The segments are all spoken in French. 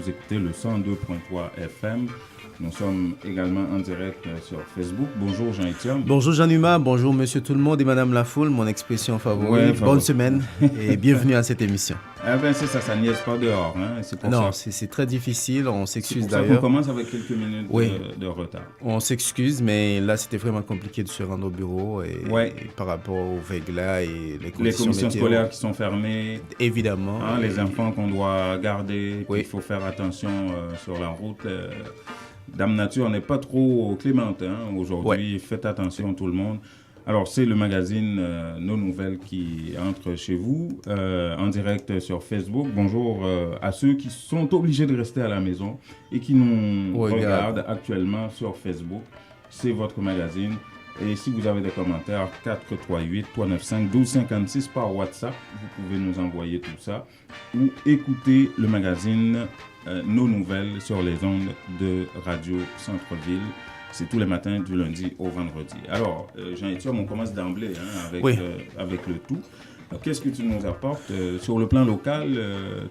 vous écoutez le 102.3 FM. Nous sommes également en direct sur Facebook. Bonjour Jean-Étienne. Bonjour Jean-Numa, bonjour monsieur tout le monde et madame la foule, mon expression favorite. Ouais, bonne semaine et bienvenue à cette émission. Ah ben c'est ça niaise pas dehors. Hein. C'est pour non, ça. c'est très difficile, on s'excuse d'ailleurs. C'est pour ça qu'on commence avec quelques minutes de retard. On s'excuse, mais là c'était vraiment compliqué de se rendre au bureau et par rapport au verglas et les commissions scolaires qui sont fermées. Évidemment. Hein, les enfants qu'on doit garder, il faut faire attention sur la route. Dame Nature n'est pas trop clémente aujourd'hui. Faites attention tout le monde. Alors, c'est le magazine Nos Nouvelles qui entre chez vous en direct sur Facebook. Bonjour à ceux qui sont obligés de rester à la maison et qui nous regardent actuellement sur Facebook. C'est votre magazine. Et si vous avez des commentaires, 438-395-1256 par WhatsApp, vous pouvez nous envoyer tout ça ou écouter le magazine Nos Nouvelles sur les ondes de Radio Centre-Ville. C'est tous les matins du lundi au vendredi. Alors, Jean-Étienne, on commence d'emblée avec le tout. Alors, qu'est-ce que tu nous apportes sur le plan local?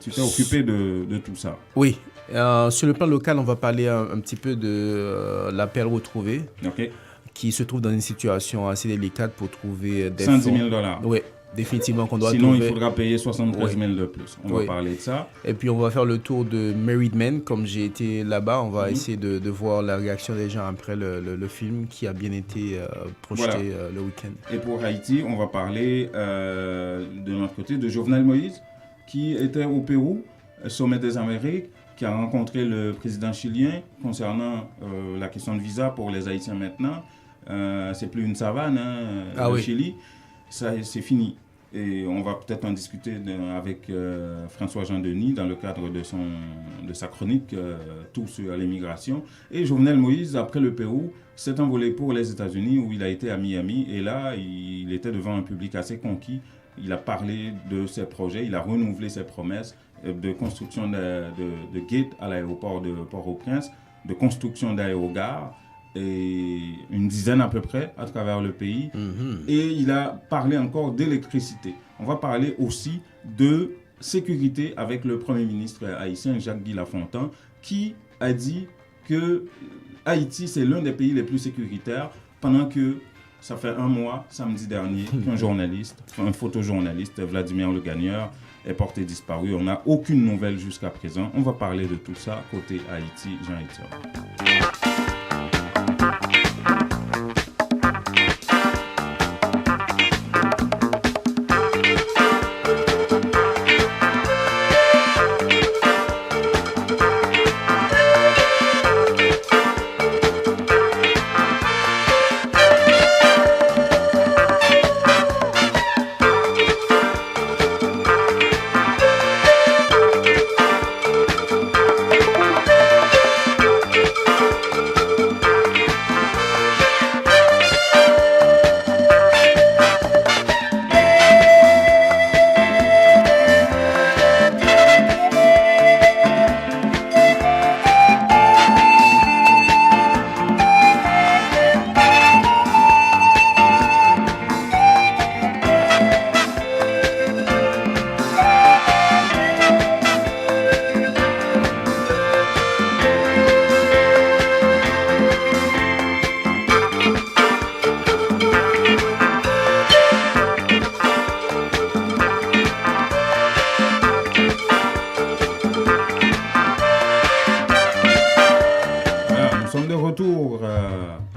Tu t'es occupé de tout ça. Oui. Sur le plan local, on va parler un petit peu de l'appel retrouvé. OK. Qui se trouve dans une situation assez délicate pour trouver des 110 000 $. Oui, définitivement qu'on doit Sinon, trouver. il faudra payer 73 000 de plus. On va parler de ça. Et puis, on va faire le tour de Married Men. Comme j'ai été là-bas, on va essayer de voir la réaction des gens après le film qui a bien été projeté le week-end. Et pour Haïti, on va parler de notre côté de Jovenel Moïse, qui était au Pérou, sommet des Amériques, qui a rencontré le président chilien concernant la question de visa pour les Haïtiens maintenant. C'est plus une savane, le Chili. Ça, c'est fini. Et on va peut-être en discuter avec François Jean-Denis dans le cadre de sa chronique Tout sur l'immigration. Et Jovenel Moïse, après le Pérou, s'est envolé pour les États-Unis où il a été à Miami. Et là, il était devant un public assez conquis. Il a parlé de ses projets, il a renouvelé ses promesses de construction de gates à l'aéroport de Port-au-Prince, de construction d'aérogares. Et une dizaine à peu près à travers le pays. Et il a parlé encore d'électricité. On va parler aussi de sécurité avec le Premier ministre haïtien Jacques-Guy Lafontaine qui a dit que Haïti, c'est l'un des pays les plus sécuritaires pendant que ça fait un mois, samedi dernier, qu'un journaliste, un photojournaliste, Vladimir Le Gagneur, est porté disparu. On n'a aucune nouvelle jusqu'à présent. On va parler de tout ça côté Haïti, Jean-Étienne.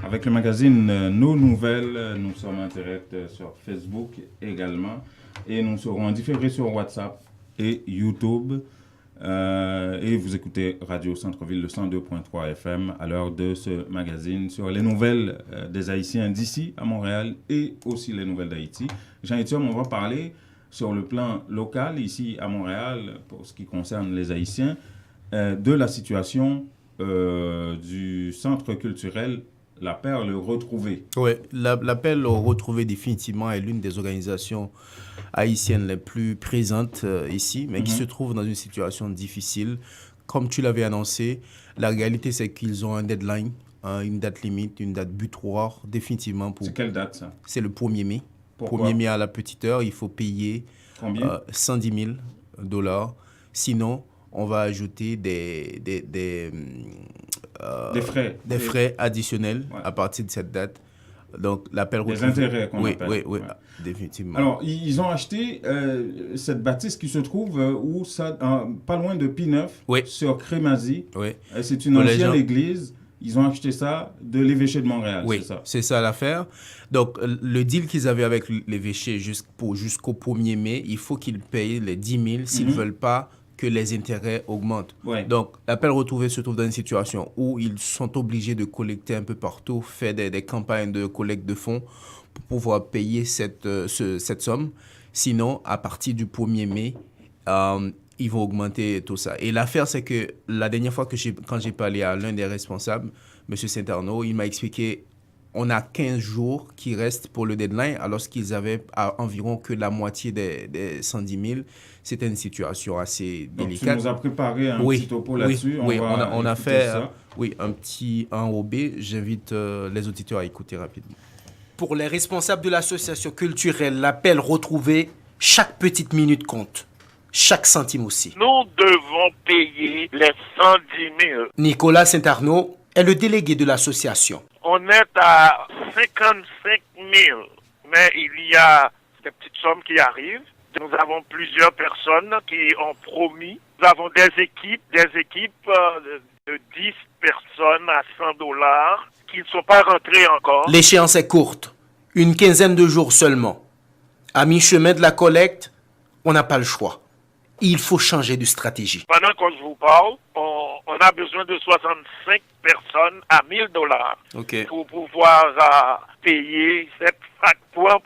Avec le magazine Nos Nouvelles, nous sommes en direct sur Facebook également et nous serons en différé sur WhatsApp et YouTube et vous écoutez Radio Centre-Ville le 102.3 FM à l'heure de ce magazine sur les nouvelles des Haïtiens d'ici à Montréal et aussi les nouvelles d'Haïti. Jean-Étienne, on va parler sur le plan local ici à Montréal pour ce qui concerne les Haïtiens de la situation du centre culturel La Perle Retrouvée. Oui, la Perle Retrouvée définitivement est l'une des organisations haïtiennes les plus présentes ici, mais qui se trouve dans une situation difficile. Comme tu l'avais annoncé, la réalité c'est qu'ils ont un deadline, une date limite, une date butoir définitivement. C'est quelle date ça? C'est le 1er mai. Pourquoi? 1er mai à la petite heure, il faut payer 110 000 $. Sinon, on va ajouter des frais additionnels à partir de cette date. Donc, l'appel retrouvé. Des intérêts qu'on appelle. Oui, Ouais. définitivement. Alors, ils ont acheté cette bâtisse qui se trouve pas loin de P9, sur Crémazie. Oui. C'est une ancienne église. Ils ont acheté ça de l'évêché de Montréal, oui, c'est ça? C'est ça l'affaire. Donc, le deal qu'ils avaient avec l'évêché jusqu'au 1er mai, il faut qu'ils payent les 10 000 s'ils ne veulent pas que les intérêts augmentent. Ouais. Donc, l'appel retrouvé se trouve dans une situation où ils sont obligés de collecter un peu partout, faire des campagnes de collecte de fonds pour pouvoir payer cette somme. Sinon, à partir du 1er mai, ils vont augmenter tout ça. Et l'affaire, c'est que la dernière fois quand j'ai parlé à l'un des responsables, M. Saint-Arnaud, il m'a expliqué on a 15 jours qui restent pour le deadline, alors qu'ils avaient environ que la moitié des 110 000. C'était une situation assez délicate. Donc, tu nous as préparé un petit topo là-dessus. Oui, on a fait un petit enrobé. J'invite les auditeurs à écouter rapidement. Pour les responsables de l'association culturelle, l'appel retrouvé, chaque petite minute compte. Chaque centime aussi. Nous devons payer les 110 000. Nicolas Saint-Arnaud est le délégué de l'association. On est à 55 000, mais il y a des petites sommes qui arrivent. Nous avons plusieurs personnes qui ont promis. Nous avons des équipes de 10 personnes à $100 qui ne sont pas rentrées encore. L'échéance est courte, une quinzaine de jours seulement. À mi-chemin de la collecte, on n'a pas le choix. Il faut changer de stratégie. Pendant que je vous parle, on a besoin de 65 personnes à $1,000 pour pouvoir payer cette facture,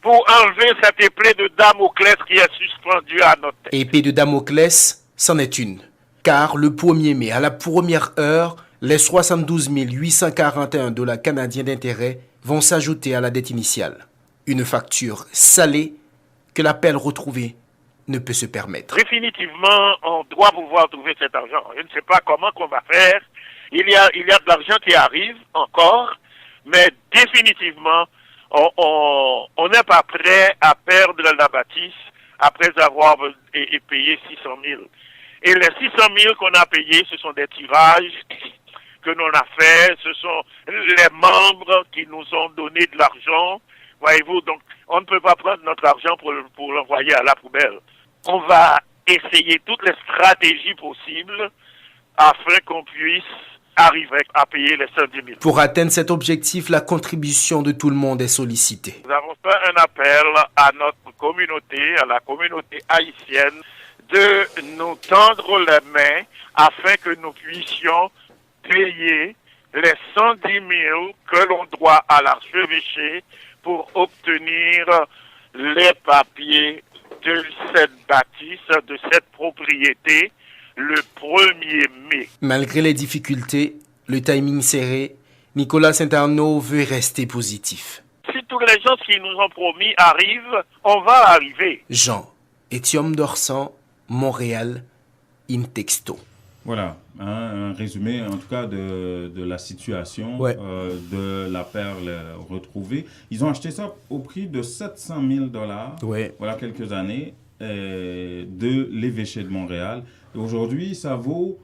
pour enlever cette épée de Damoclès qui est suspendue à notre tête. Épée de Damoclès, c'en est une. Car le 1er mai, à la première heure, les 72 841 $ canadiens d'intérêt vont s'ajouter à la dette initiale. Une facture salée que l'appel retrouvé ne peut se permettre. Définitivement, on doit pouvoir trouver cet argent. Je ne sais pas comment qu'on va faire. Il y a de l'argent qui arrive encore, mais définitivement, on n'est pas prêt à perdre la bâtisse après avoir payé 600 000. Et les 600 000 qu'on a payés, ce sont des tirages que l'on a fait, ce sont les membres qui nous ont donné de l'argent. Voyez-vous, donc on ne peut pas prendre notre argent pour l'envoyer à la poubelle. On va essayer toutes les stratégies possibles afin qu'on puisse arriver à payer les 110 000. Pour atteindre cet objectif, la contribution de tout le monde est sollicitée. Nous avons fait un appel à notre communauté, à la communauté haïtienne, de nous tendre les mains afin que nous puissions payer les 110 000 que l'on doit à l'archevêché pour obtenir les papiers de cette bâtisse, de cette propriété, le 1er mai. Malgré les difficultés, le timing serré, Nicolas Saint-Arnaud veut rester positif. Si tous les gens qui nous ont promis arrivent, on va arriver. Jean, Étienne Dorsan, Montréal, Intexto. Voilà, un résumé en tout cas de la situation de la perle retrouvée. Ils ont acheté ça au prix de 700 000 $, voilà quelques années, de l'évêché de Montréal. Et aujourd'hui, ça vaut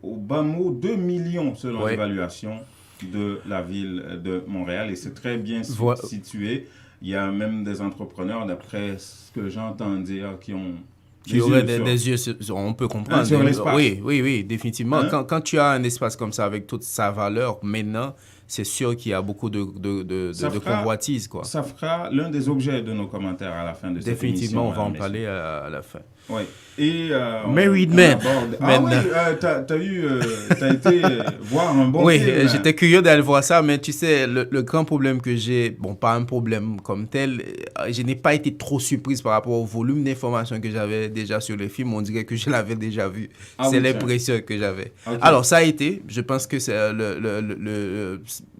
au bas mot 2 millions selon l'évaluation de la ville de Montréal. Et c'est très bien situé. Il y a même des entrepreneurs, d'après ce que j'entends dire, qui ont... Qui aurait des yeux, on peut comprendre. Sur l'espace. Oui, définitivement. Quand tu as un espace comme ça avec toute sa valeur, maintenant, c'est sûr qu'il y a beaucoup de convoitises, quoi. Ça fera l'un des objets de nos commentaires à la fin de cette émission. Définitivement, on va en parler à la fin. Oui. Et Married Man. T'as été voir un bon film. Oui, j'étais curieux d'aller voir ça, mais tu sais, le grand problème que j'ai, bon, pas un problème comme tel, je n'ai pas été trop surprise par rapport au volume d'informations que j'avais déjà sur le film. On dirait que je l'avais déjà vu. C'est l'impression que j'avais. Okay. Alors, ça a été, je pense que c'est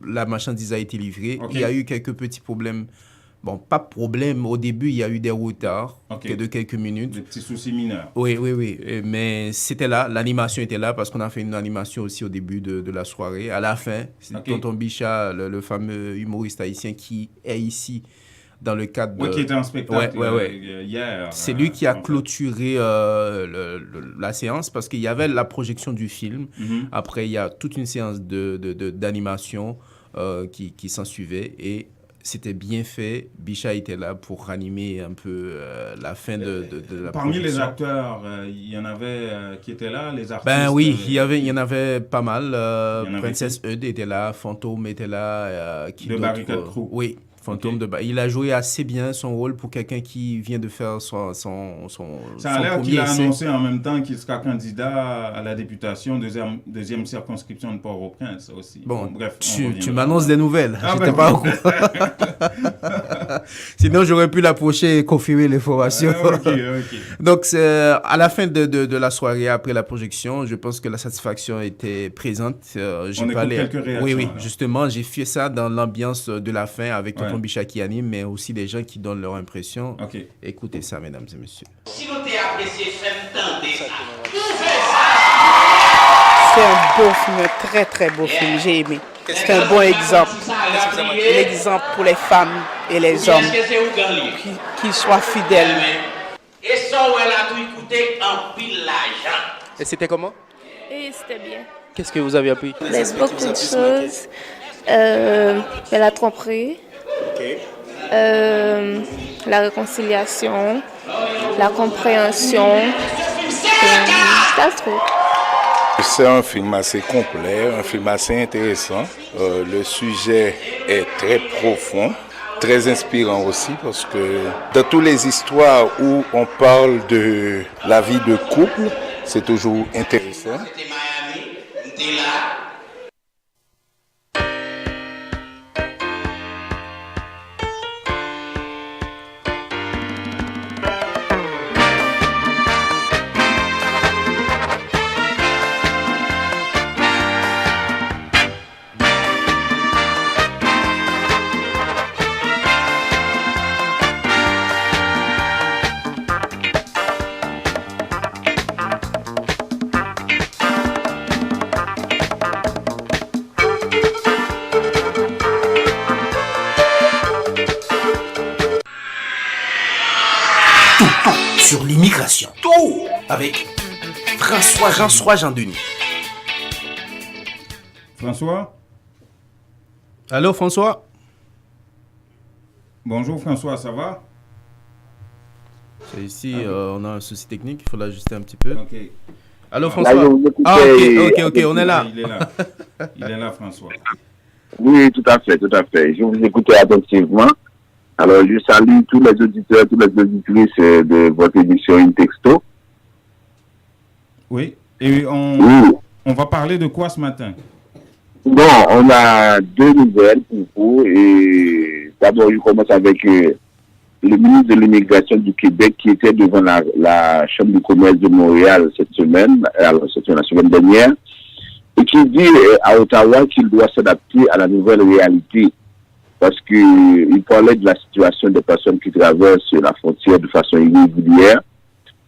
la marchandise a été livrée. Okay. Il y a eu quelques petits problèmes. Bon, pas de problème. Au début, il y a eu des retards de quelques minutes. Des petits soucis mineurs. Oui. Mais c'était là. L'animation était là parce qu'on a fait une animation aussi au début de la soirée. À la fin, c'est Tonton Bichat, le fameux humoriste haïtien qui est ici dans le cadre de... Oui, qui était en spectacle hier. C'est lui qui a clôturé la séance parce qu'il y avait la projection du film. Après, il y a toute une séance d'animation qui s'en suivait et c'était bien fait. Bicha était là pour ranimer un peu la fin de la Parmi projection. les acteurs, il y en avait qui étaient là, les artistes. Ben oui, il y en avait pas mal. Princess Eud était là, Fantôme était là. De Barricade Crew. Oui, Fantôme il a joué assez bien son rôle pour quelqu'un qui vient de faire son Ça a l'air qu'il a annoncé en même temps qu'il sera candidat à la députation, deuxième circonscription de Port-au-Prince aussi. Bon, bref, tu m'annonces des nouvelles. Ah, J'étais pas au courant. Sinon, j'aurais pu l'approcher et confirmer l'information. Ok. Donc, à la fin de la soirée, après la projection, je pense que la satisfaction était présente. On écoute quelques réactions. Oui, alors. justement, j'ai fait ça dans l'ambiance de la fin avec Tonton Bicha qui anime, mais aussi les gens qui donnent leur impression. Ok. Écoutez ça, mesdames et messieurs. Si vous avez apprécié, faites-le ça. C'est un beau film, un très très beau film, j'ai aimé. C'est un bon exemple. L'exemple pour les femmes et les hommes qui soient fidèles. Et ça, elle a tout écouté en pile l'argent. Et c'était comment? Et c'était bien. Qu'est-ce que vous avez appris? Beaucoup de choses. La tromperie. La réconciliation. La compréhension. C'est trop. C'est un film assez complet, un film assez intéressant. Le sujet est très profond, très inspirant aussi parce que dans toutes les histoires où on parle de la vie de couple, c'est toujours intéressant. C'était Miami, t'es là. Sur l'immigration. Tout avec François Jean-Denis. François? Allô, François? Bonjour François, ça va? C'est ici, on a un souci technique, il faut l'ajuster un petit peu. Ok. Allô, François? Ok, on est là. Il est là, François. Oui, tout à fait. Je vous écoutais attentivement. Alors, je salue tous les auditeurs, toutes les auditrices de votre émission Intexto. Oui, et on va parler de quoi ce matin? Bon, on a deux nouvelles pour vous. Et d'abord, je commence avec le ministre de l'Immigration du Québec qui était devant la Chambre du commerce de Montréal cette semaine, la semaine dernière, et qui dit à Ottawa qu'il doit s'adapter à la nouvelle réalité. Parce qu'il parlait de la situation des personnes qui traversent la frontière de façon irrégulière.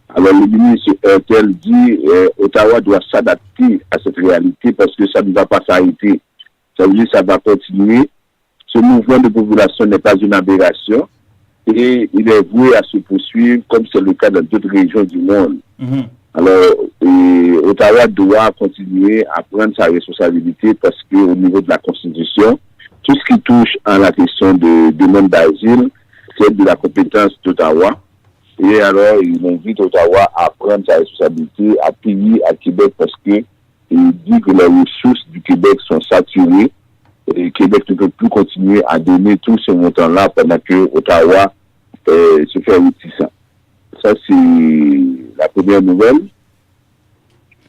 Alors le ministre Hertel dit Ottawa doit s'adapter à cette réalité parce que ça ne va pas s'arrêter. Ça veut dire que ça va continuer. Ce mouvement de population n'est pas une aberration et il est voué à se poursuivre comme c'est le cas dans d'autres régions du monde. Alors Ottawa doit continuer à prendre sa responsabilité parce qu'au niveau de la Constitution, tout ce qui touche à la question de demande d'asile, c'est de la compétence d'Ottawa. Et alors, il invite Ottawa à prendre sa responsabilité, à payer à Québec parce que il dit que les ressources du Québec sont saturées et Québec ne peut plus continuer à donner tout ce montant-là pendant que Ottawa se fait réticent. Ça, c'est la première nouvelle.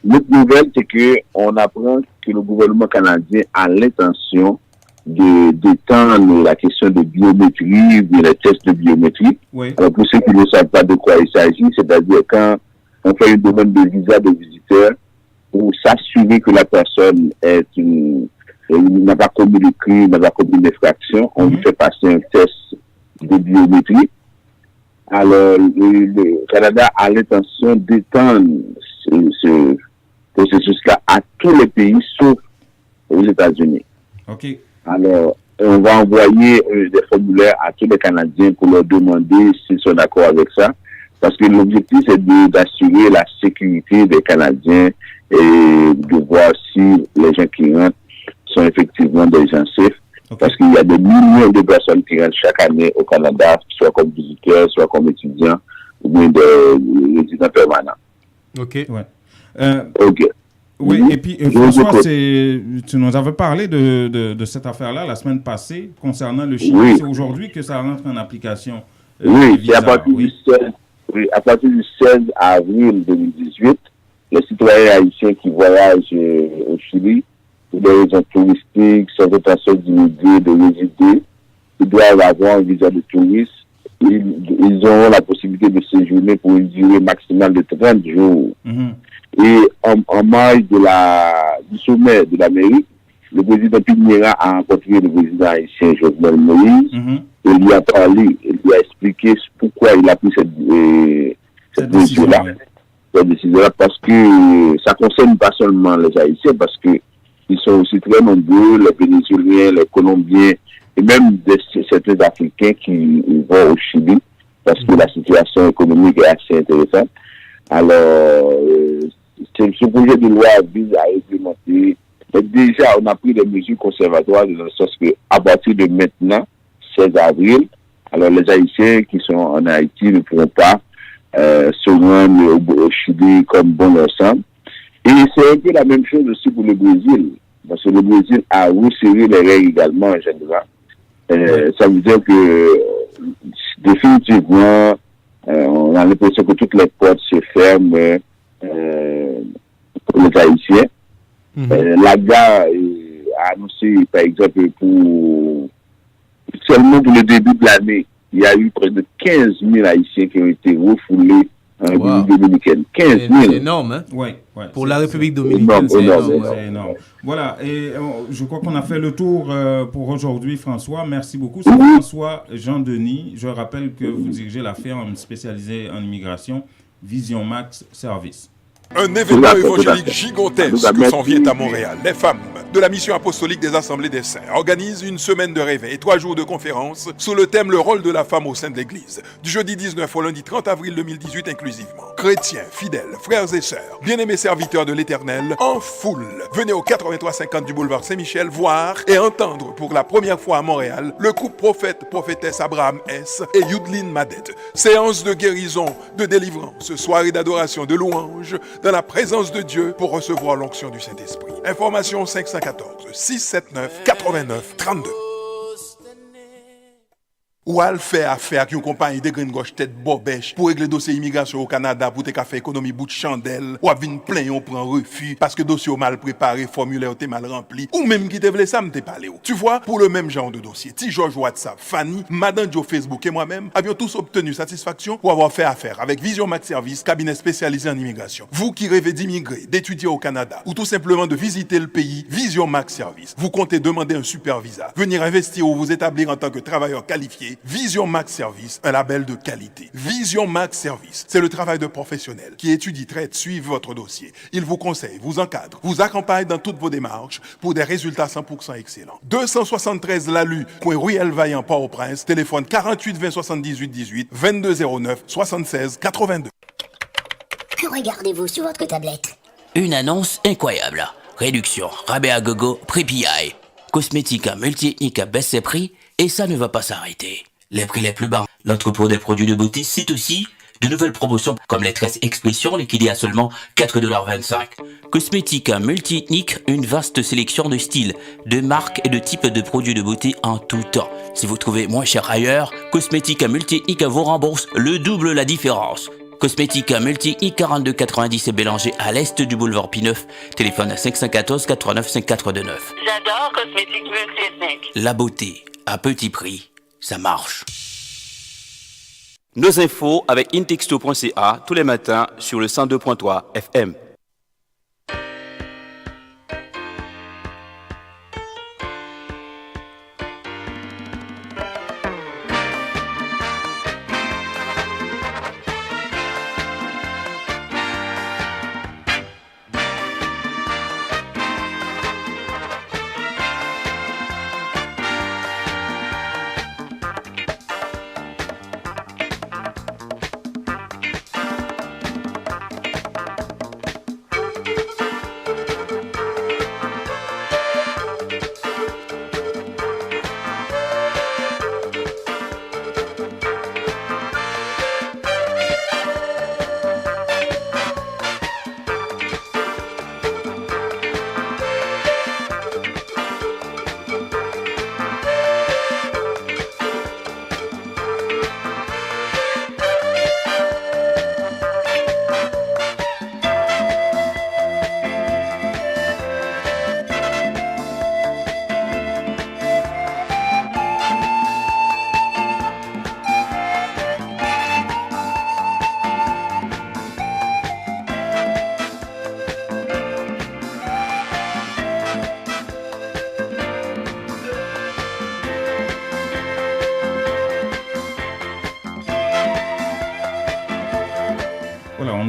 L'autre nouvelle, c'est qu'on apprend que le gouvernement canadien a l'intention d'étendre la question de biométrie, des tests de biométrie. Oui. Alors pour ceux qui ne savent pas de quoi il s'agit, c'est-à-dire quand on fait une demande de visa de visiteur pour s'assurer que la personne n'a pas commis de crime, n'a pas commis d'infraction, on lui fait passer un test de biométrie. Alors le Canada a l'intention d'étendre ce processus-là à tous les pays sauf aux États-Unis. Ok. Alors, on va envoyer des formulaires à tous les Canadiens pour leur demander s'ils sont d'accord avec ça. Parce que l'objectif, c'est d'assurer la sécurité des Canadiens et de voir si les gens qui rentrent sont effectivement des gens safe. Okay. Parce qu'il y a des millions de personnes qui rentrent chaque année au Canada, soit comme visiteurs, soit comme étudiants, ou bien des résidents permanents. OK. Ouais. OK. Oui, et puis François, tu nous avais parlé de cette affaire-là la semaine passée concernant le Chili. Oui. C'est aujourd'hui que ça rentre en application. Oui, c'est à partir du 16, à partir du 16 avril 2018, les citoyens haïtiens qui voyagent au Chili pour des raisons touristiques, sans intention d'immigrés, de résider, ils doivent avoir un visa de touriste. Ils auront la possibilité de séjourner pour une durée maximale de 30 jours. Mm-hmm. Et en marge du sommet de l'Amérique, le président Piñera a rencontré le président haïtien Jovenel Moïse. Mm-hmm. Et il lui a parlé, il lui a expliqué pourquoi il a pris cette décision-là. Cette décision-là, parce que ça ne concerne pas seulement les Haïtiens, parce que ils sont aussi très nombreux, les Vénézuéliens, les Colombiens, et même certains Africains qui vont au Chili, parce que la situation économique est assez intéressante. Alors, ce projet de loi vise à implémenter. Déjà, on a pris des mesures conservatoires, dans le sens qu'à partir de maintenant, 16 avril, alors les Haïtiens qui sont en Haïti ne pourront pas se rendre au Chili comme bon leur semble. Et c'est un peu la même chose aussi pour le Brésil, parce que le Brésil a resserré les règles également en général. Ça veut dire que définitivement, on a l'impression que toutes les portes se ferment pour les Haïtiens. Mm-hmm. L'AGA a annoncé, par exemple, seulement pour le début de l'année, il y a eu près de 15 000 Haïtiens qui ont été refoulés en République dominicaine. 15 000. C'est énorme, hein? Oui. Pour la République dominicaine, c'est énorme. Voilà, et je crois qu'on a fait le tour pour aujourd'hui, François. Merci beaucoup. C'est François Jean-Denis. Je rappelle que vous dirigez la firme spécialisée en immigration, Vision Max Service. Un événement évangélique gigantesque s'en vient à Montréal. Les femmes de la mission apostolique des Assemblées des Saints organisent une semaine de réveil et 3 jours de conférences sous le thème « Le rôle de la femme au sein de l'Église » du jeudi 19 au lundi 30 avril 2018 inclusivement. Chrétiens, fidèles, frères et sœurs, bien-aimés serviteurs de l'Éternel, en foule, venez au 8350 du boulevard Saint-Michel voir et entendre pour la première fois à Montréal le groupe prophète-prophétesse Abraham S. et Youdline Madette. Séance de guérison, de délivrance, soirée d'adoration, de louange, dans la présence de Dieu pour recevoir l'onction du Saint-Esprit. Information 514-679-89-32. Ou à le faire affaire qui une compagnie de green gauche tête bobèche pour régler dossier immigration au Canada pour te faire économie bout de chandelle ou à venir plein on prend refus parce que dossier mal préparé, formulaire t'es mal rempli ou même qui te voulait ça me t'es parlé. Tu vois, pour le même genre de dossier, T. George WhatsApp, Fanny, Madame Joe Facebook et moi-même avions tous obtenu satisfaction pour avoir fait affaire avec Vision Max Service, cabinet spécialisé en immigration. Vous qui rêvez d'immigrer, d'étudier au Canada ou tout simplement de visiter le pays, Vision Max Service. Vous comptez demander un super visa, venir investir ou vous établir en tant que travailleur qualifié. Vision Max Service, un label de qualité. Vision Max Service, c'est le travail de professionnels qui étudient, traitent, suivent votre dossier. Ils vous conseillent, vous encadrent, vous accompagnent dans toutes vos démarches pour des résultats 100% excellents. 273 Lalu, coin Ruelle Vaillant, Port-au-Prince, téléphone 48 20 78 18, 22 09 76 82. Que regardez-vous sur votre tablette? Une annonce incroyable. Réduction, rabais à gogo, prix PI. Cosmétique multi-ethnique à baisse ses prix. Et ça ne va pas s'arrêter. Les prix les plus bas. L'entrepôt des produits de beauté cite aussi de nouvelles promotions comme les tresses expression liquidées à seulement 4,25 $. Cosmétique multi-ethnique, une vaste sélection de styles, de marques et de types de produits de beauté en tout temps. Si vous trouvez moins cher ailleurs, Cosmétique multi-ethnique vous rembourse le double la différence. Cosmétique multi-ethnique 42,90 et Bélanger à l'est du boulevard P9. Téléphone 514 89 5429. J'adore Cosmétique multi-ethnique. La beauté à petit prix, ça marche. Nos infos avec intexto.ca tous les matins sur le 102.3 FM.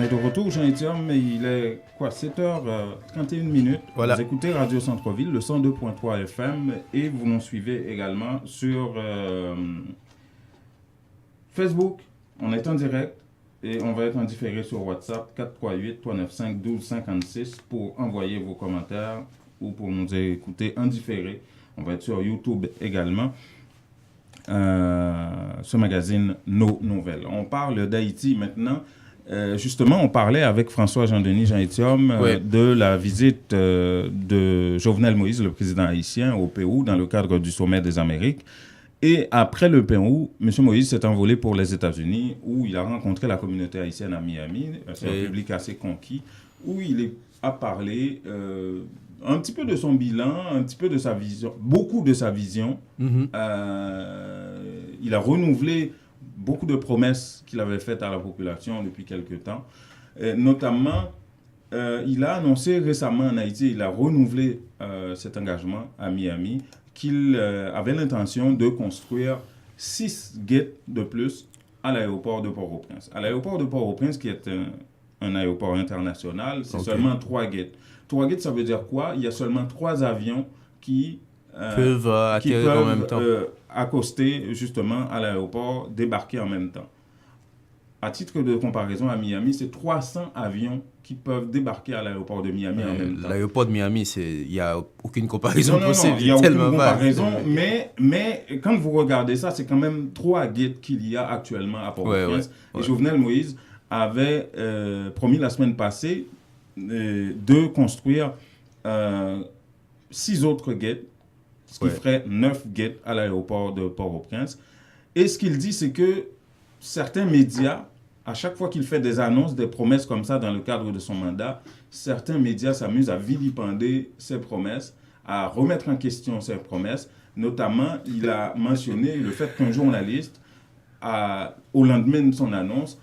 est de retour, Jean-Étienne, mais il est quoi, 7h31. Voilà. Vous écoutez Radio Centre-Ville, le 102.3 FM, et vous nous suivez également sur Facebook. On est en direct et on va être en différé sur WhatsApp 438-395-1256 pour envoyer vos commentaires ou pour nous écouter en différé. On va être sur YouTube également. Ce magazine Nos Nouvelles. On parle d'Haïti maintenant. Justement, on parlait avec François Jean-Denis Jean-Étienne de la visite de Jovenel Moïse, le président haïtien, au Pérou dans le cadre du sommet des Amériques. Et après le Pérou, M. Moïse s'est envolé pour les États-Unis où il a rencontré la communauté haïtienne à Miami. C'est un public assez conquis où il a parlé un petit peu de son bilan, un petit peu de sa vision, beaucoup de sa vision. Il a renouvelé beaucoup de promesses qu'il avait faites à la population depuis quelque temps. Notamment, il a annoncé récemment en Haïti, il a renouvelé cet engagement à Miami, qu'il avait l'intention de construire 6 gates de plus à l'aéroport de Port-au-Prince. À l'aéroport de Port-au-Prince, qui est un aéroport international, c'est seulement 3 gates. 3 gates, ça veut dire quoi? Il y a seulement 3 avions qui peuvent atterrir en même temps. Accoster justement à l'aéroport, débarquer en même temps. À titre de comparaison, à Miami, c'est 300 avions qui peuvent débarquer à l'aéroport de Miami en même temps. L'aéroport de Miami, il n'y a aucune comparaison possible. Il n'y a aucune comparaison, mais quand vous regardez ça, c'est quand même 3 gates qu'il y a actuellement à Port-au-Prince. Et Jovenel Moïse avait promis la semaine passée de construire 6 autres gates, ce qui ferait 9 gates à l'aéroport de Port-au-Prince. Et ce qu'il dit, c'est que certains médias, à chaque fois qu'il fait des annonces, des promesses comme ça dans le cadre de son mandat, certains médias s'amusent à vilipender ses promesses, à remettre en question ses promesses. Notamment, il a mentionné le fait qu'un journaliste, au lendemain de son annonce,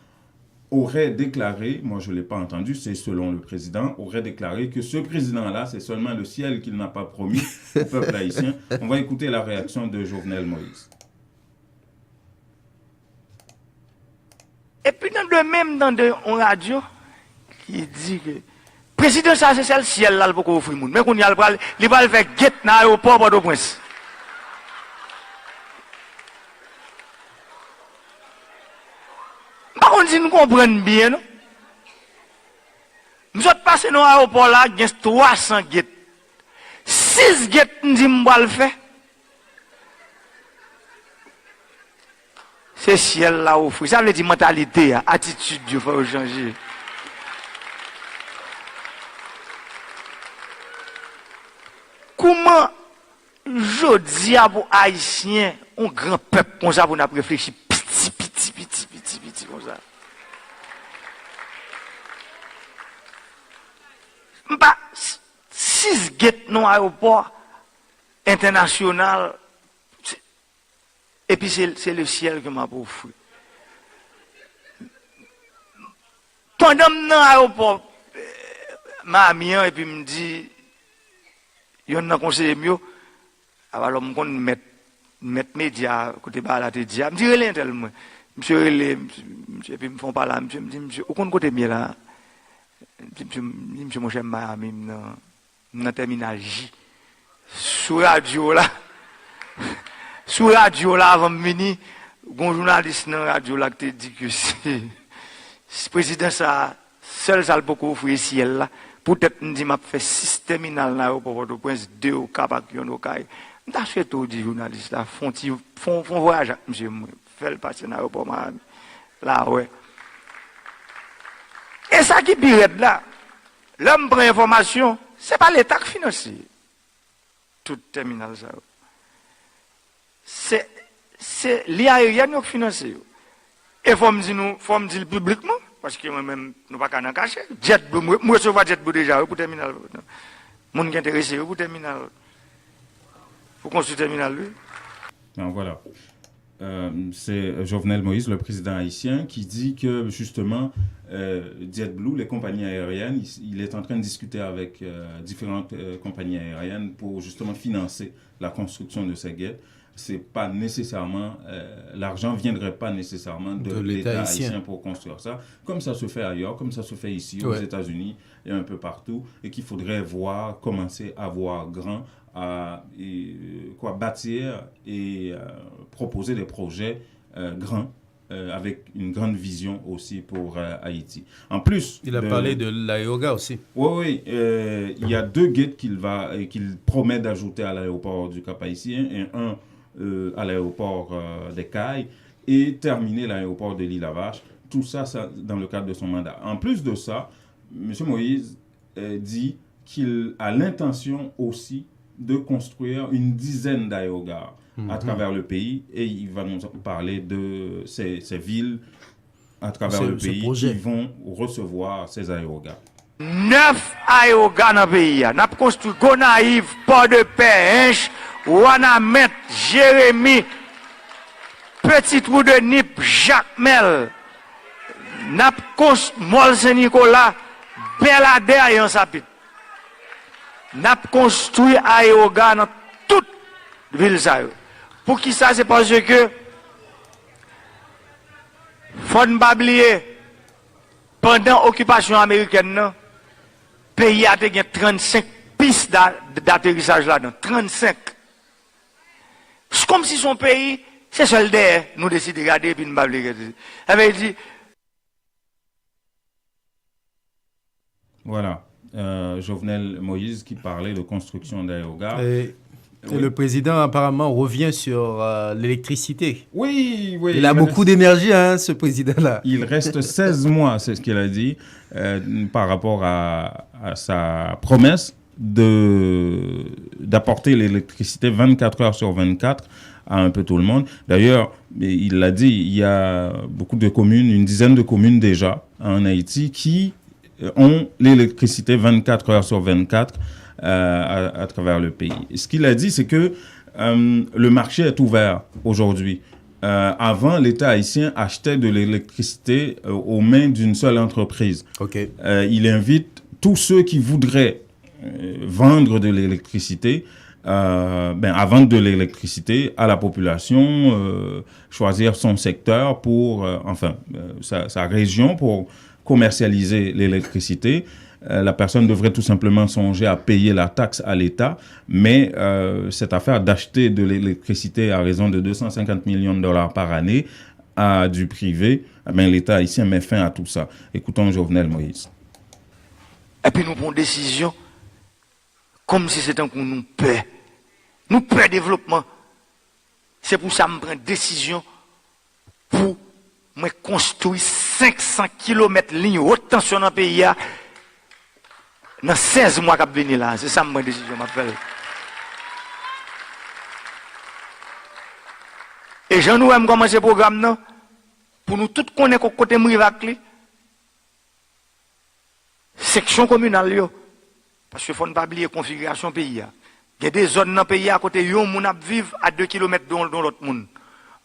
aurait déclaré, moi je ne l'ai pas entendu, c'est selon le président, aurait déclaré que ce président-là, c'est seulement le ciel qu'il n'a pas promis au peuple haïtien. On va écouter la réaction de Jovenel Moïse. Et puis dans le même dans une radio qui dit que le président ça c'est le ciel là pour offrir monde mais qu'on y a il va faire guette dans l'aéroport Port-au-Prince. Par contre si nous comprenons bien non. Nous sommes passés dans l'aéroport là, il y a 300 guettes. 6 guettes nous dit m'va le faire. C'est ciel là offrir. Ça veut dire mentalité, attitude, il faut changer. Comment je dis à vos Haïtiens, un grand peuple comme ça, vous n'avez réfléchi petit comme ça. Bah, 6 guettes dans l'aéroport international. Et puis c'est le ciel que m'a offert. Pendant que dans l'aéroport, Miami, et puis me dit, il y a un conseiller mieux, alors je vais mettre média, côté bas la tête, je me dis, relais tellement. Monsieur relais, et puis me font pas là, monsieur me dit, monsieur, au côté mieux là, monsieur mon cher Miami, dans terminal J, sur radio là. Sur la radio là, avant de venir, un journaliste dans la radio là qui te dit que c'est le président ça, seul ça le peut offrir ciel là. Peut-être nous dit m'a fait 6 terminal là au Port-au-Prince, 2 au Cap à Kion au Caille. T'as fait tout dit journaliste là, font voyage monsieur, fait le passer dans l'aéroport Miami. Là ouais. Et ça qui pire là, l'homme prend information, c'est pas l'État qui finance tout terminal ça. C'est l'aérien qui finance. Et il faut me dire publiquement, parce que moi-même, nous ne pouvons pas cacher. JetBlue, moi je vois JetBlue déjà pour terminal. Les gens qui sont intéressés pour terminal. Pour construire terminal, lui. Donc voilà. C'est Jovenel Moïse, le président haïtien, qui dit que justement, JetBlue, les compagnies aériennes, il est en train de discuter avec différentes compagnies aériennes pour justement financer la construction de ces gates. c'est pas nécessairement l'argent viendrait pas nécessairement de l'État haïtien pour construire ça, comme ça se fait ailleurs, comme ça se fait ici aux États-Unis et un peu partout, et qu'il faudrait commencer à voir grand, bâtir et proposer des projets grands avec une grande vision aussi pour Haïti. En plus, il a parlé de l'aéroga aussi. Oui, il y a 2 gates qu'il promet d'ajouter à l'aéroport du Cap-Haïtien et un à l'aéroport des Cayes et terminer l'aéroport de l'Île-à-Vache. Tout ça, dans le cadre de son mandat. En plus de ça, M. Moïse dit qu'il a l'intention aussi de construire une dizaine d'aérogares à travers le pays, et il va nous parler de ces villes à travers le pays qui vont recevoir ces aérogares. 9 aérogares dans le pays. Nous avons construit Gonaïve, Port-de-Paix, Hinche, Ouanamet, Jérémy, Petit Trou de Nip, Jacmel. Nous avons construit Mol-Saint-Nicolas, Belader et Ansapit. Nous avons construit aérogares dans toute ville. Pour qui ça? C'est parce que faut ne pas oublier, pendant l'occupation américaine, le pays a gagné 35 pistes d'atterrissage là-dedans. 35. C'est comme si son pays, c'est seul derrière, nous décidons de regarder et puis nous ne pas oublier. Ça veut dire. Voilà. Jovenel Moïse qui parlait de construction d'aérogares. Et le président apparemment revient sur l'électricité. Oui. Il a beaucoup d'énergie, ce président-là. Il reste 16 mois, c'est ce qu'il a dit, par rapport à sa promesse d'apporter l'électricité 24 heures sur 24 à un peu tout le monde. D'ailleurs, il l'a dit, il y a beaucoup de communes, une dizaine de communes déjà en Haïti qui ont l'électricité 24 heures sur 24 à travers le pays. Et ce qu'il a dit, c'est que le marché est ouvert aujourd'hui. Avant, l'État haïtien achetait de l'électricité aux mains d'une seule entreprise. Il invite tous ceux qui voudraient vendre de l'électricité, à vendre de l'électricité à la population, choisir son secteur pour, sa région pour commercialiser l'électricité. La personne devrait tout simplement songer à payer la taxe à l'État, mais cette affaire d'acheter de l'électricité à raison de 250 millions de dollars par année à du privé, l'État haïtien met fin à tout ça. Écoutons Jovenel Moïse. Et puis nous prenons une décision comme si c'était un coup nous paie. Nous paie développement. C'est pour ça que je prends une décision pour me construire 500 km de ligne haute tension dans le pays. Dans 16 mois qu'à venir là, c'est ça ma décision m'appelle. Et j'en nous aime commencer ce programme là pour nous tous connaître côté Mrivakli. Section communale yo. Parce qu'il faut ne pas oublier la configuration pays. Il y a des zones dans le pays à côté yon moun ap vivre à 2 km dans l'autre monde.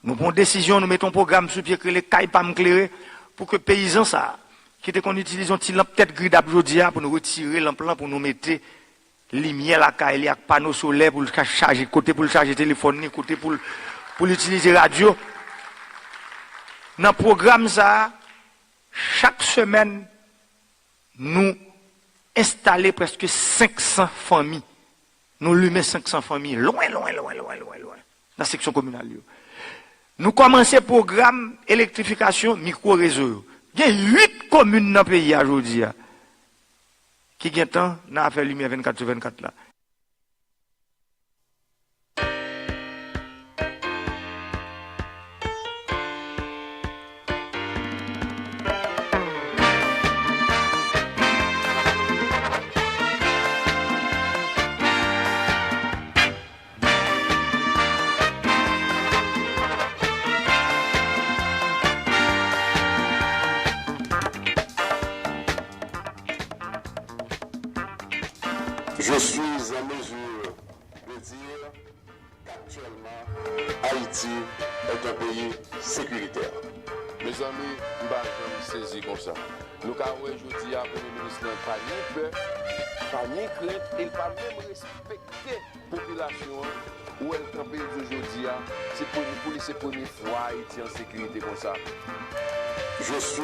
Nous prenons décision, nous mettons un programme sur pied que les cailles pas m'éclairer pour que paysans ça qui était qu'on utilise un petit lampe tête gris d'abjodia pour nous retirer lampe pour nous mettre lumière la caille, avec panneau solaire pour le charger côté pour le charger téléphone, côté pour utiliser radio. Dans le programme ça, chaque semaine nous installer presque 500 familles. Nous allumons 500 familles loin dans la section communale. Nous commençons le programme électrification micro-réseau. Il y a 8 communes dans le pays aujourd'hui qui ont temps à faire lumière 24 sur 24 là. Je suis en mesure de dire qu'actuellement, Haïti est un pays sécuritaire. Mes amis, je vais me saisir comme ça. Nous avons aujourd'hui à Premier ministre panique, et il ne va même respecter la population où elle campait aujourd'hui, c'est pour la première fois Haïti en sécurité comme ça. Je suis.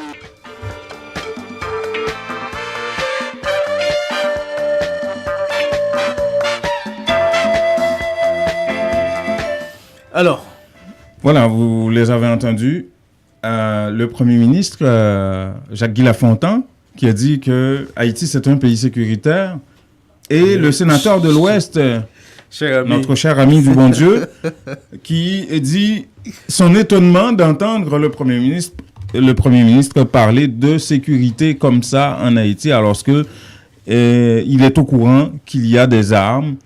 Alors. Voilà, vous les avez entendus. Le Premier ministre, Jacques-Guy Lafontaine, qui a dit que Haïti, c'est un pays sécuritaire. Et le sénateur de l'Ouest, notre cher ami du bon Dieu, qui dit son étonnement d'entendre le Premier ministre parler de sécurité comme ça en Haïti, alors que il est au courant qu'il y a des armes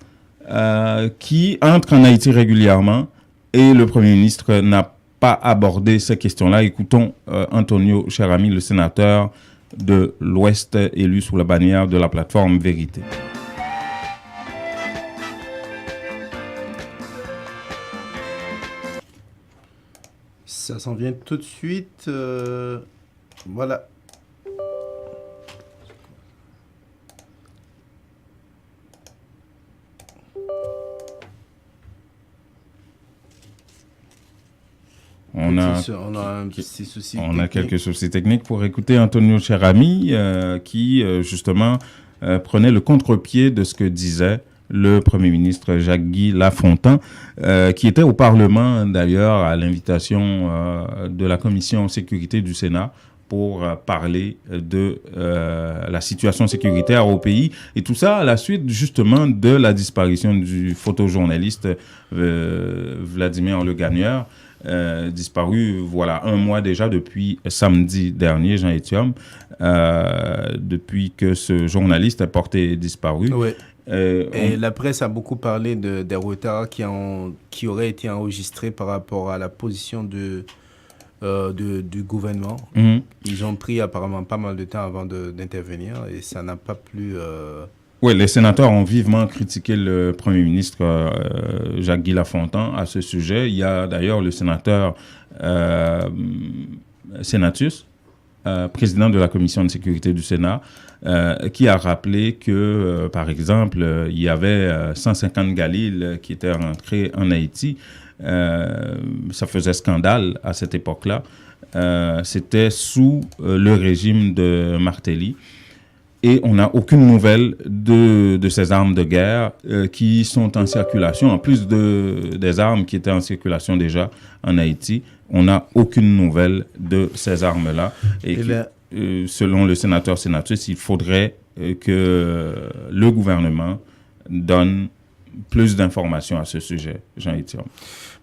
qui entrent en Haïti régulièrement et le Premier ministre n'a pas abordé ces questions-là. Écoutons Antonio Cherami, le sénateur de l'Ouest élu sous la bannière de la plateforme Vérité. Ça s'en vient tout de suite. Voilà. On a un petit souci technique. On a quelques soucis techniques pour écouter Antonio Cherami qui, justement, prenait le contre-pied de ce que disait le Premier ministre Jacques-Guy Lafontaine, qui était au Parlement, d'ailleurs, à l'invitation de la Commission sécurité du Sénat pour parler de la situation sécuritaire au pays. Et tout ça à la suite, justement, de la disparition du photojournaliste Vladimir Le Gagneur, disparu, voilà, un mois déjà depuis samedi dernier, Jean Etium, depuis que ce journaliste est porté disparu. Oui. Et la presse a beaucoup parlé des retards qui auraient été enregistrés par rapport à la position du gouvernement. Mm-hmm. Ils ont pris apparemment pas mal de temps avant d'intervenir et ça n'a pas plu... Oui, les sénateurs ont vivement critiqué le Premier ministre Jacques-Guy Lafontaine à ce sujet. Il y a d'ailleurs le sénateur Senatus, président de la Commission de sécurité du Sénat, qui a rappelé que, par exemple, il y avait 150 Galil qui étaient rentrés en Haïti. Ça faisait scandale à cette époque-là. C'était sous le régime de Martelly. Et on n'a aucune nouvelle de ces armes de guerre qui sont en circulation. En plus des armes qui étaient en circulation déjà en Haïti, on n'a aucune nouvelle de ces armes-là. Et selon le sénateur-sénatrice, il faudrait que le gouvernement donne plus d'informations à ce sujet, Jean-Étienne.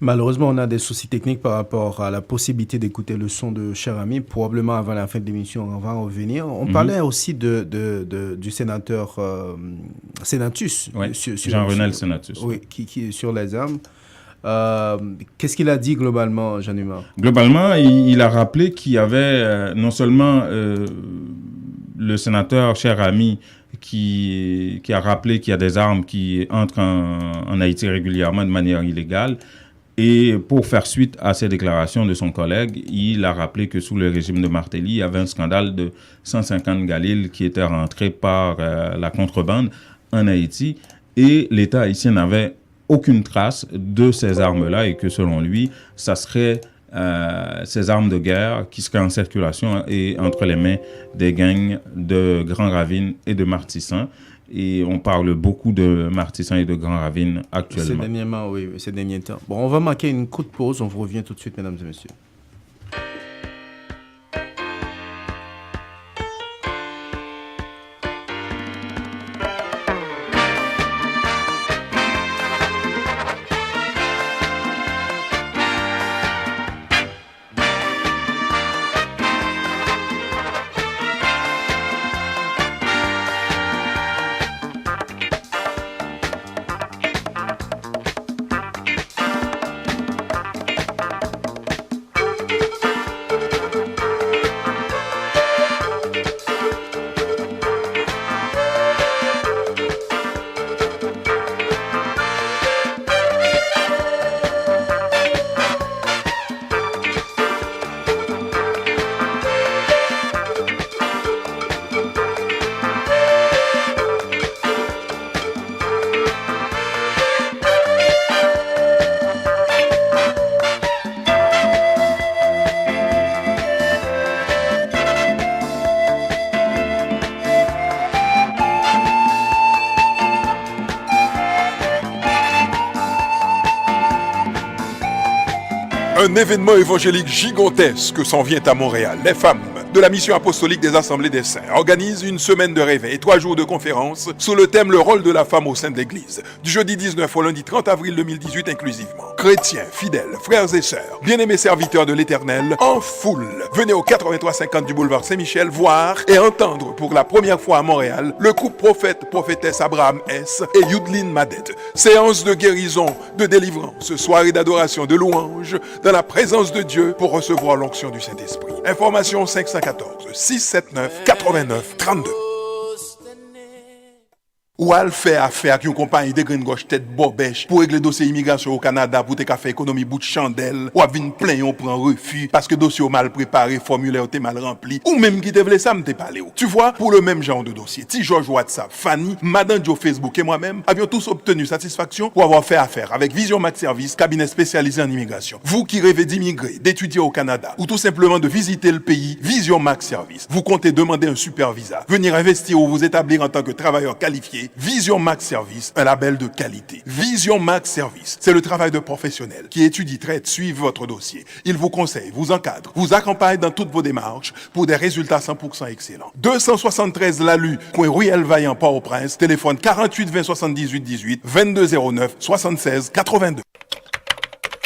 Malheureusement, on a des soucis techniques par rapport à la possibilité d'écouter le son de Cherami. Probablement avant la fin de l'émission, on va en revenir. On parlait aussi du sénateur Senatus. Oui, Jean-Renel Senatus. Oui, qui est sur les armes. Qu'est-ce qu'il a dit globalement, Jean-Hubert? Globalement, il a rappelé qu'il y avait non seulement le sénateur Cherami qui a rappelé qu'il y a des armes qui entrent en Haïti régulièrement de manière illégale. Et pour faire suite à ces déclarations de son collègue, il a rappelé que sous le régime de Martelly, il y avait un scandale de 150 Galil qui étaient rentrés par la contrebande en Haïti. Et l'État haïtien n'avait aucune trace de ces armes-là et que selon lui, ça serait ces armes de guerre qui seraient en circulation et entre les mains des gangs de Grand Ravine et de Martissan. Et on parle beaucoup de Martissan et de Grand Ravine actuellement. Ces derniers temps. Bon, on va marquer une courte pause. On vous revient tout de suite, mesdames et messieurs. Un événement évangélique gigantesque s'en vient à Montréal. Les femmes de la mission apostolique des Assemblées des Saints organisent une semaine de réveil et 3 jours de conférences sous le thème Le rôle de la femme au sein de l'Église, du jeudi 19 au lundi 30 avril 2018 inclusivement. Chrétiens, fidèles, frères et sœurs, bien-aimés serviteurs de l'Éternel, en foule, venez au 8350 du boulevard Saint-Michel voir et entendre pour la première fois à Montréal le couple prophète-prophétesse Abraham S. et Youdline Madette. Séance de guérison, de délivrance, soirée d'adoration, de louange, dans la présence de Dieu pour recevoir l'onction du Saint-Esprit. Information 514 679 89 32. Ou al faire affaire qui une compagnie de green gauche tête bobèche pour régler dossier immigration au Canada pour te faire économie bout de chandelle ou à vinn plein on prend refus parce que dossier mal préparé, formulaire était mal rempli ou même qui te voulait ça me te parler. Tu vois, pour le même genre de dossier, Ti George WhatsApp, Fanny, Madame Joe Facebook et moi-même avions tous obtenu satisfaction pour avoir fait affaire avec Vision Max Service, cabinet spécialisé en immigration. Vous qui rêvez d'immigrer, d'étudier au Canada ou tout simplement de visiter le pays, Vision Max Service. Vous comptez demander un super visa, venir investir ou vous établir en tant que travailleur qualifié. Vision Max Service, un label de qualité. Vision Max Service, c'est le travail de professionnels qui étudie, traite, suivent votre dossier. Ils vous conseillent, vous encadrent, vous accompagnent dans toutes vos démarches pour des résultats 100% excellents. 273 Lalu, coin Ruelle Vaillant, Port-au-Prince, téléphone 48 20 78 18, 2209 76 82.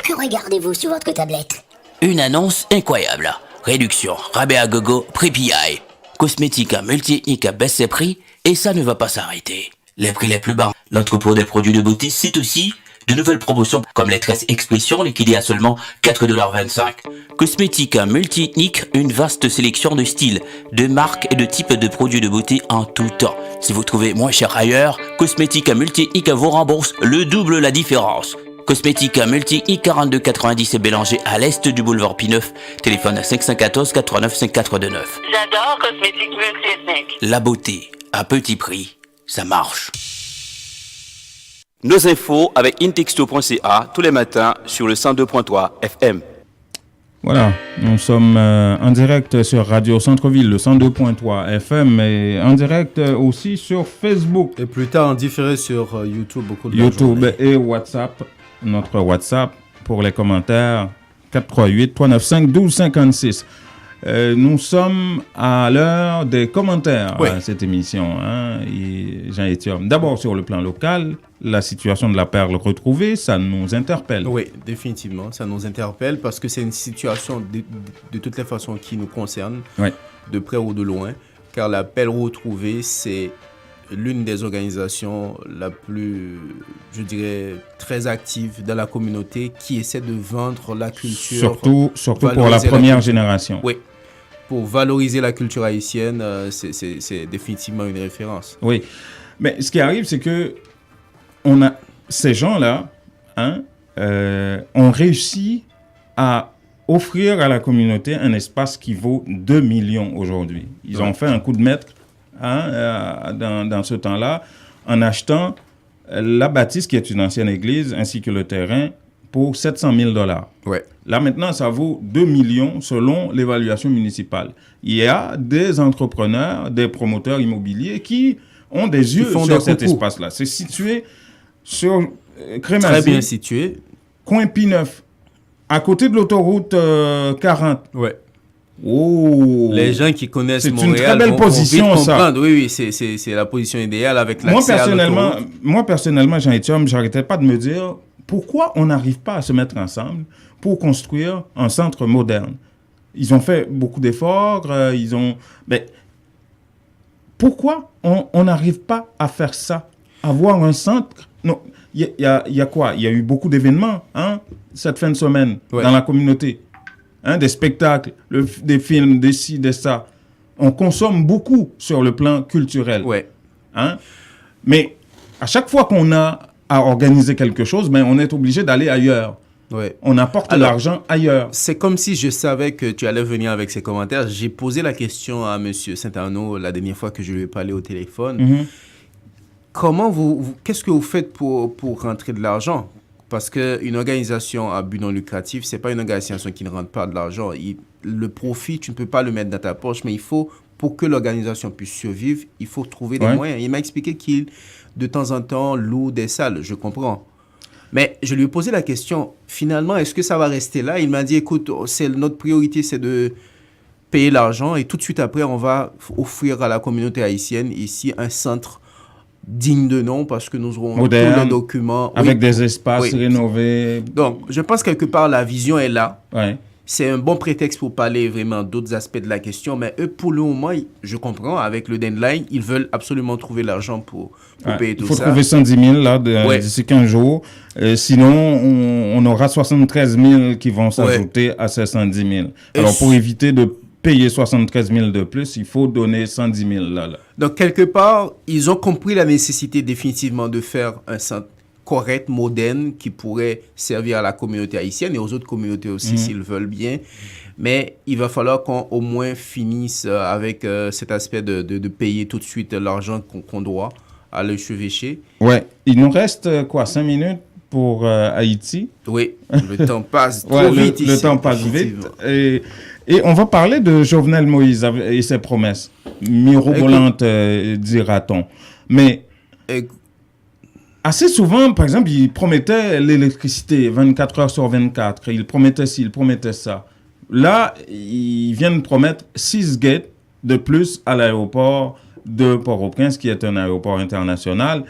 Que regardez-vous sur votre tablette? Une annonce incroyable. Réduction, rabais à gogo, prix PI. Cosmétique multi-ethnique à baisse ses prix et ça ne va pas s'arrêter. Les prix les plus bas. L'entrepôt des produits de beauté cite aussi de nouvelles promotions comme les tresses expression liquidées à seulement 4,25 $. Cosmétique multi-ethnique, une vaste sélection de styles, de marques et de types de produits de beauté en tout temps. Si vous trouvez moins cher ailleurs, Cosmétique multi-ethnique vous rembourse le double la différence. Cosmétique multi-ethnique 42,90 et Bélanger à l'est du boulevard P9. Téléphone à 514 89 5429. J'adore Cosmétique multi-ethnique. La beauté à petit prix, ça marche. Nos infos avec intexto.ca tous les matins sur le 102.3 FM. Voilà, nous sommes en direct sur Radio Centre-Ville, le 102.3 FM, et en direct aussi sur Facebook. Et plus tard, en différé sur YouTube. YouTube et WhatsApp. Notre WhatsApp pour les commentaires, 438-395-1256. Nous sommes à l'heure des commentaires à cette émission, Jean-Étienne. D'abord, sur le plan local, la situation de la perle retrouvée, ça nous interpelle. Oui, définitivement, ça nous interpelle parce que c'est une situation de toutes les façons qui nous concerne, de près ou de loin, car la perle retrouvée, c'est l'une des organisations la plus, je dirais, très active dans la communauté qui essaie de vendre la culture. Surtout pour la première génération. Oui. Pour valoriser la culture haïtienne, c'est définitivement une référence. Oui, mais ce qui arrive, c'est que ces gens-là ont réussi à offrir à la communauté un espace qui vaut 2 millions aujourd'hui. Ils ont fait un coup de maître dans ce temps-là en achetant la bâtisse qui est une ancienne église ainsi que le terrain pour 700 000 $. Ouais. Là, maintenant, ça vaut 2 millions selon l'évaluation municipale. Il y a des entrepreneurs, des promoteurs immobiliers qui ont des yeux sur cet espace-là. C'est situé sur Crémazie. Très bien situé. Coin P9, à côté de l'autoroute 40. Ouais. Oh. Les gens qui connaissent Montréal, c'est une très belle position, ça. Oui, c'est la position idéale avec l'accès à l'autoroute. Moi, personnellement, Jean-Étienne, j'arrêtais pas de me dire pourquoi on n'arrive pas à se mettre ensemble pour construire un centre moderne. Ils ont fait beaucoup d'efforts, mais pourquoi on n'arrive pas à faire ça? Avoir un centre? Non, il y a quoi? Il y a eu beaucoup d'événements cette fin de semaine dans la communauté. Des spectacles, des films, des ci, des ça. On consomme beaucoup sur le plan culturel. Ouais. Mais à chaque fois qu'on a à organiser quelque chose, on est obligé d'aller ailleurs. Ouais. On apporte l'argent ailleurs. C'est comme si je savais que tu allais venir avec ces commentaires. J'ai posé la question à M. Saint-Arnaud la dernière fois que je lui ai parlé au téléphone. Mm-hmm. Comment qu'est-ce que vous faites pour rentrer de l'argent? Parce qu'une organisation à but non lucratif, ce n'est pas une organisation qui ne rentre pas de l'argent. Le profit, tu ne peux pas le mettre dans ta poche, mais pour que l'organisation puisse survivre, il faut trouver des moyens. Il m'a expliqué qu'il, de temps en temps, loue des salles. Je comprends. Mais je lui ai posé la question, finalement, est-ce que ça va rester là? Il m'a dit, écoute, notre priorité, c'est de payer l'argent et tout de suite après, on va offrir à la communauté haïtienne ici un centre digne de nom parce que nous aurons moderne, tous les documents. avec des espaces rénovés. Donc, je pense quelque part, la vision est là. Ouais. C'est un bon prétexte pour parler vraiment d'autres aspects de la question, mais eux, pour le moment, je comprends, avec le deadline, ils veulent absolument trouver l'argent pour payer tout ça. Il faut trouver 110 000 là, d'ici 15 jours. Sinon, on aura 73 000 qui vont s'ajouter à ces 110 000. Alors, pour éviter de payer 73 000 de plus, il faut donner 110 000 là. Donc, quelque part, ils ont compris la nécessité définitivement de faire un centre correct, moderne, qui pourrait servir à la communauté haïtienne et aux autres communautés aussi, s'ils veulent bien. Mais il va falloir qu'on au moins finisse avec cet aspect de payer tout de suite l'argent qu'on doit à l'évêché. Ouais. Il nous reste 5 minutes pour Haïti. Oui, le temps passe trop vite ici. Le temps passe vite. Et on va parler de Jovenel Moïse et ses promesses. Mirobolantes, dira-t-on. Mais assez souvent, par exemple, il promettait l'électricité 24 heures sur 24. Il promettait ci, il promettait ça. Là, ils viennent promettre 6 gates de plus à l'aéroport de Port-au-Prince, qui est un aéroport international.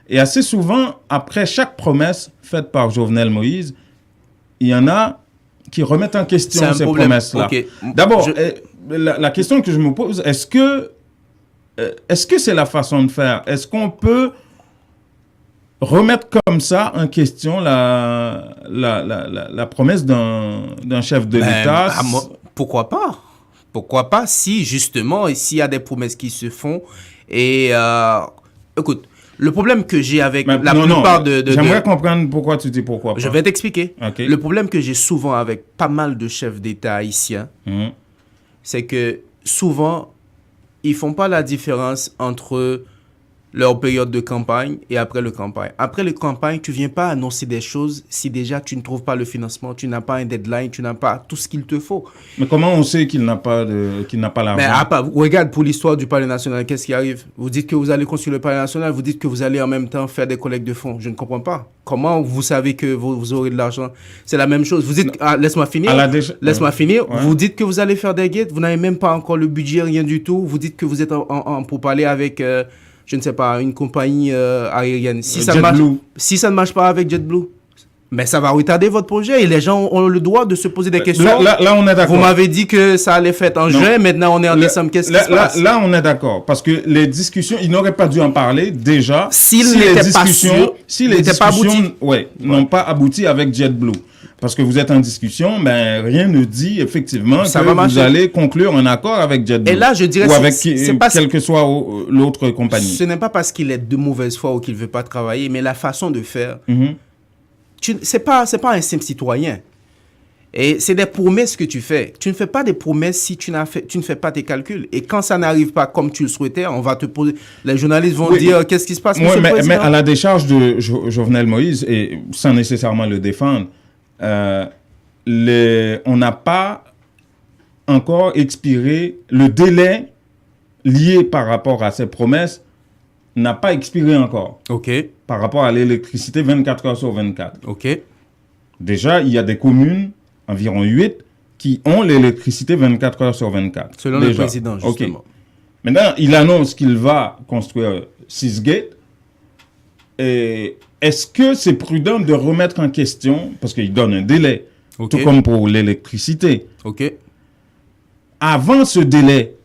Et assez souvent, après chaque promesse faite par Jovenel Moïse, il y en a qui remettent en question ces promesses-là. Okay. D'abord, la question que je me pose, est-ce que c'est la façon de faire? Est-ce qu'on peut remettre comme ça en question la promesse d'un chef de l'État? Pourquoi pas? Pourquoi pas si, justement, s'il y a des promesses qui se font et... écoute, le problème que j'ai avec plupart de... J'aimerais comprendre pourquoi tu dis pourquoi pas. Je vais t'expliquer. Okay. Le problème que j'ai souvent avec pas mal de chefs d'État haïtiens, c'est que souvent, ils font pas la différence entre leur période de campagne et après le campagne. Après le campagne, tu viens pas annoncer des choses si déjà tu ne trouves pas le financement, tu n'as pas un deadline, tu n'as pas tout ce qu'il te faut. Mais comment on sait qu'il n'a pas l'argent? Regarde, pour l'histoire du Palais national, qu'est-ce qui arrive? Vous dites que vous allez construire le Palais national, vous dites que vous allez en même temps faire des collectes de fonds. Je ne comprends pas. Comment vous savez que vous aurez de l'argent? C'est la même chose. Vous dites, laisse-moi finir. Laisse-moi finir. Ouais. Vous dites que vous allez faire des gates, vous n'avez même pas encore le budget, rien du tout. Vous dites que vous êtes pour parler avec... je ne sais pas, une compagnie aérienne. Si ça ne marche pas avec JetBlue, mais ça va retarder votre projet et les gens ont le droit de se poser des questions. Là, on est d'accord. Vous m'avez dit que ça allait faire en juin, maintenant on est en décembre. Qu'est-ce qui se passe? Là, on est d'accord. Parce que les discussions, ils n'auraient pas dû en parler déjà si les discussions n'ont pas abouti avec JetBlue. Parce que vous êtes en discussion, mais rien ne dit effectivement que vous allez conclure un accord avec JetBlue. Et là, je dirais ou avec quelle que soit l'autre compagnie. Ce n'est pas parce qu'il est de mauvaise foi ou qu'il ne veut pas travailler, mais la façon de faire, c'est pas un simple citoyen. Et c'est des promesses que tu fais. Tu ne fais pas des promesses si tu ne fais pas tes calculs. Et quand ça n'arrive pas comme tu le souhaitais, on va te poser... Les journalistes vont dire qu'est-ce qui se passe, monsieur le président? Mais à la décharge de Jovenel Moïse, et sans nécessairement le défendre, on n'a pas encore expiré le délai lié par rapport à ces promesses n'a pas expiré encore. OK. Par rapport à l'électricité 24 heures sur 24. OK. Déjà, il y a des communes, environ 8, qui ont l'électricité 24 heures sur 24. Selon le président, justement. Okay. Maintenant, il annonce qu'il va construire 6 gates. Et est-ce que c'est prudent de remettre en question, parce qu'il donne un délai, tout comme pour l'électricité. OK. Avant ce délai,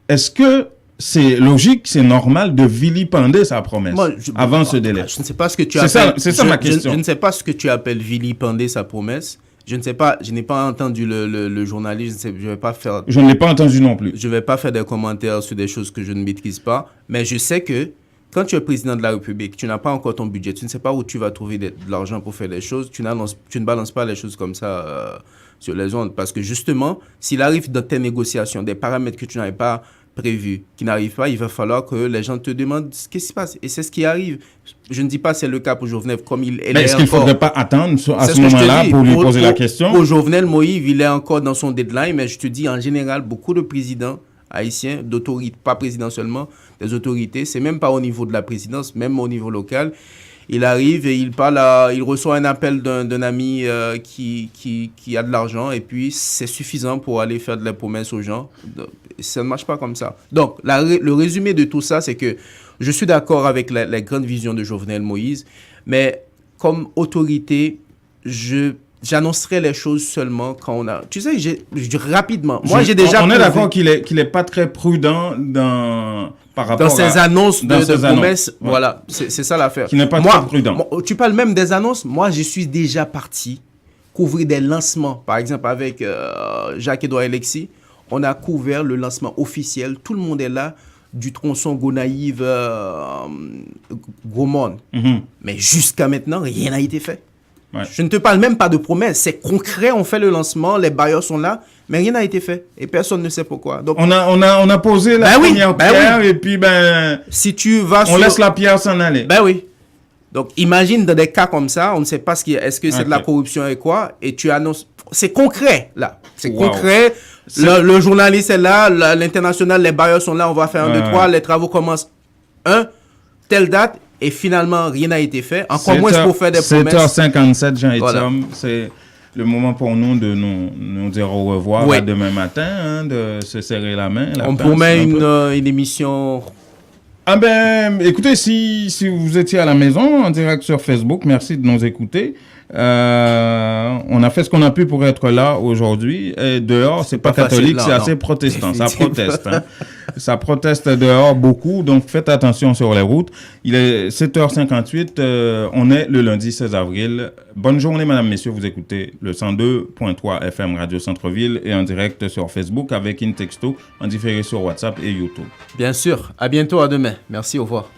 est-ce que c'est logique, c'est normal de vilipender sa promesse avant ce délai? Je ne sais pas ce que tu appelles... C'est ça ma question. Je ne sais pas ce que tu appelles vilipender sa promesse. Je ne sais pas, je n'ai pas entendu le journaliste, je vais pas faire... Je ne l'ai pas entendu non plus. Je ne vais pas faire des commentaires sur des choses que je ne maîtrise pas, mais je sais que quand tu es président de la République, tu n'as pas encore ton budget, tu ne sais pas où tu vas trouver de l'argent pour faire des choses, tu ne balances pas les choses comme ça sur les ondes, parce que justement, s'il arrive dans tes négociations des paramètres que tu n'avais pas prévus, qui n'arrivent pas, il va falloir que les gens te demandent ce qui se passe. Et c'est ce qui arrive. Je ne dis pas que c'est le cas pour Jovenel, comme il est. Mais est-ce qu'il ne faudrait pas attendre à ce moment-là pour lui poser la question? Pour Jovenel Moïse, il est encore dans son deadline, mais je te dis, en général, beaucoup de présidents haïtiens, d'autorités, pas présidents seulement, des autorités, c'est même pas au niveau de la présidence, même au niveau local, Il arrive et il parle il reçoit un appel d'un ami qui a de l'argent et puis c'est suffisant pour aller faire de la promesse aux gens. Ça ne marche pas comme ça. Donc, le résumé de tout ça, c'est que je suis d'accord avec la grande vision de Jovenel Moïse, mais comme autorité, j'annoncerai les choses seulement quand on a... Tu sais, rapidement. Moi, j'ai déjà... On est d'accord qu'il est pas très prudent par rapport dans ses annonces de promesses. Ouais. Voilà, c'est ça l'affaire. Qui n'est pas très prudent. Tu parles même des annonces. Moi, je suis déjà parti couvrir des lancements. Par exemple, avec Jacques-Edouard Alexis, on a couvert le lancement officiel. Tout le monde est là. Du tronçon Gonaïve, Gaumont. Mais jusqu'à maintenant, rien n'a été fait. Ouais. Je ne te parle même pas de promesses, c'est concret, on fait le lancement, les bailleurs sont là, mais rien n'a été fait et personne ne sait pourquoi. Donc, on a posé la première pierre et puis si tu vas laisse la pierre s'en aller. Ben oui. Donc imagine dans des cas comme ça, on ne sait pas est-ce que c'est de la corruption et quoi, et tu annonces, c'est concret là, c'est concret. Le journaliste est là, l'international, les bailleurs sont là, on va faire 1, 2, 3, les travaux commencent telle date. Et finalement, rien n'a été fait. Encore moins pour faire des promesses. 7h57, Jean-Étienne, c'est le moment pour nous de nous dire au revoir à demain matin, de se serrer la main. On promet une émission... Ah ben, écoutez, si vous étiez à la maison, en direct sur Facebook, merci de nous écouter. On a fait ce qu'on a pu pour être là aujourd'hui. Et dehors, c'est pas catholique, c'est assez protestant. Ça proteste. Hein. Ça proteste dehors beaucoup, donc faites attention sur les routes. Il est 7h58, on est le lundi 16 avril. Bonne journée, mesdames, messieurs. Vous écoutez le 102.3 FM Radio Centre-Ville et en direct sur Facebook avec Intexto, en différé sur WhatsApp et YouTube. Bien sûr. À bientôt, à demain. Merci, au revoir.